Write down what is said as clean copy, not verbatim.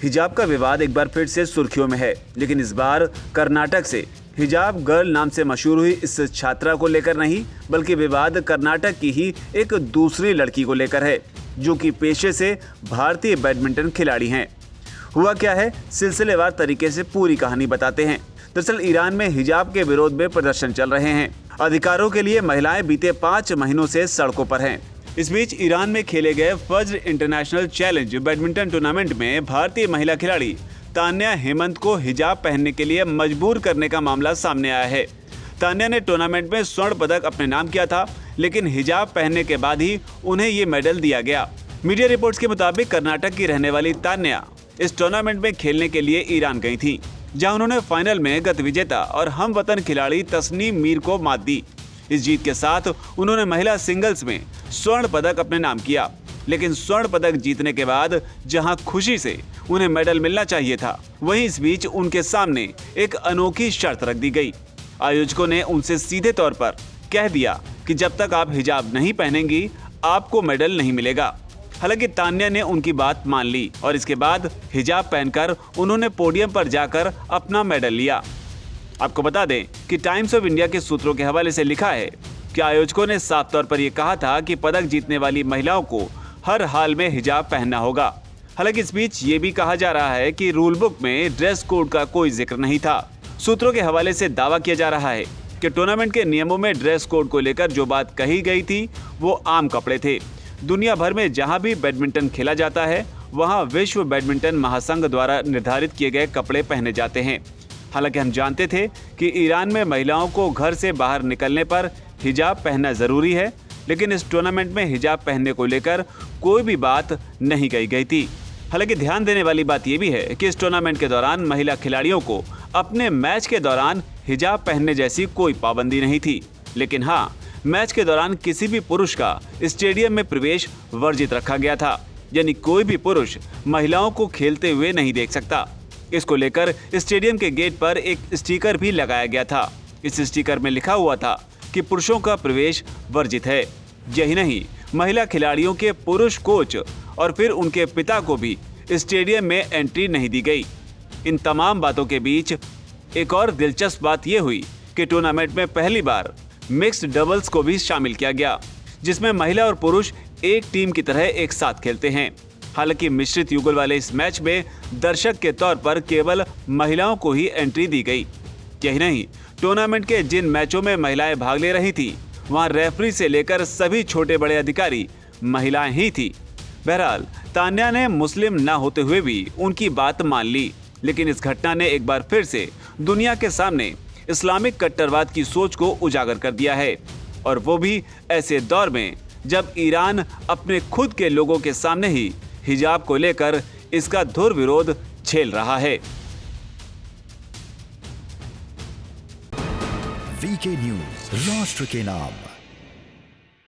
हिजाब का विवाद एक बार फिर से सुर्खियों में है, लेकिन इस बार कर्नाटक से हिजाब गर्ल नाम से मशहूर हुई इस छात्रा को लेकर नहीं, बल्कि विवाद कर्नाटक की ही एक दूसरी लड़की को लेकर है, जो कि पेशे से भारतीय बैडमिंटन खिलाड़ी हैं। हुआ क्या है, सिलसिलेवार तरीके से पूरी कहानी बताते हैं। दरअसल ईरान में हिजाब के विरोध में प्रदर्शन चल रहे हैं। अधिकारों के लिए महिलाएं बीते 5 महीनों से सड़कों पर हैं। इस बीच ईरान में खेले गए फज्र इंटरनेशनल चैलेंज बैडमिंटन टूर्नामेंट में भारतीय महिला खिलाड़ी तान्या हेमंत को हिजाब पहनने के लिए मजबूर करने का मामला सामने आया है। तान्या ने टूर्नामेंट में स्वर्ण पदक अपने नाम किया था, लेकिन हिजाब पहनने के बाद ही उन्हें ये मेडल दिया गया। मीडिया रिपोर्ट्स के मुताबिक कर्नाटक की रहने वाली तान्या इस टूर्नामेंट में खेलने के लिए ईरान गई थी, जहां उन्होंने फाइनल में गत विजेता और हमवतन खिलाड़ी तस्नीम मीर को मात दी। इस जीत के साथ उन्होंने महिला सिंगल्स में स्वर्ण पदक अपने नाम किया, लेकिन स्वर्ण पदक जीतने के बाद जहां खुशी से उन्हें मेडल मिलना चाहिए था, वहीं इस बीच उनके सामने एक अनोखी शर्त रख दी गई। आयोजकों ने उनसे सीधे तौर पर कह दिया कि जब तक आप हिजाब नहीं पहनेंगी, आपको मेडल नहीं मिलेगा। हालांकि तान्या ने उनकी बात मान ली और इसके बाद हिजाब पहनकर उन्होंने पोडियम पर जाकर अपना मेडल लिया। आपको बता दें कि टाइम्स ऑफ इंडिया के सूत्रों के हवाले से लिखा है कि आयोजकों ने साफ तौर पर यह कहा था कि पदक जीतने वाली महिलाओं को हर हाल में हिजाब पहनना होगा। हालांकि इस बीच ये भी कहा जा रहा है कि रूल बुक में ड्रेस कोड का कोई जिक्र नहीं था। सूत्रों के हवाले से दावा किया जा रहा है कि टूर्नामेंट के नियमों में ड्रेस कोड को लेकर जो बात कही गई थी वो आम कपड़े थे। दुनिया भर में जहां भी बैडमिंटन खेला जाता है, वहां विश्व बैडमिंटन महासंघ द्वारा निर्धारित किए गए कपड़े पहने जाते हैं। हालांकि हम जानते थे कि ईरान में महिलाओं को घर से बाहर निकलने पर हिजाब पहनना जरूरी है, लेकिन इस टूर्नामेंट में हिजाब पहनने को लेकर कोई भी बात नहीं कही गई थी। हालांकि ध्यान देने वाली बात यह भी है कि इस टूर्नामेंट के दौरान महिला खिलाड़ियों को अपने मैच के दौरान हिजाब पहनने जैसी कोई पाबंदी नहीं थी, लेकिन हाँ, मैच के दौरान किसी भी पुरुष का स्टेडियम में प्रवेश वर्जित रखा गया था, यानी कोई भी पुरुष महिलाओं को खेलते हुए नहीं देख सकता। इसको लेकर स्टेडियम के गेट पर एक स्टिकर भी लगाया गया था। इस स्टिकर में लिखा हुआ था कि पुरुषों का प्रवेश वर्जित है। यही नहीं, महिला खिलाड़ियों के पुरुष कोच और फिर उनके पिता को भी स्टेडियम में एंट्री नहीं दी गई। इन तमाम बातों के बीच एक और दिलचस्प बात यह हुई कि टूर्नामेंट में पहली बार मिक्स्ड डबल्स को भी शामिल किया गया, जिसमें महिला और पुरुष एक टीम की तरह एक साथ खेलते हैं। हालांकि मिश्रित युगल वाले इस मैच में दर्शक के तौर पर केवल महिलाओं को ही एंट्री दी गई। यही नहीं, टूर्नामेंट के जिन मैचों में महिलाएं भाग ले रही थी, वहां रेफरी से लेकर सभी छोटे बड़े अधिकारी महिलाएं ही थी। बहरहाल, तान्या ने मुस्लिम न होते हुए भी उनकी बात मान ली, लेकिन इस घटना ने एक बार फिर से दुनिया के सामने इस्लामिक कट्टरवाद की सोच को उजागर कर दिया है, और वो भी ऐसे दौर में जब ईरान अपने खुद के लोगों के सामने ही हिजाब को लेकर इसका धुर विरोध झेल रहा है। वीके न्यूज, राष्ट्र के नाम।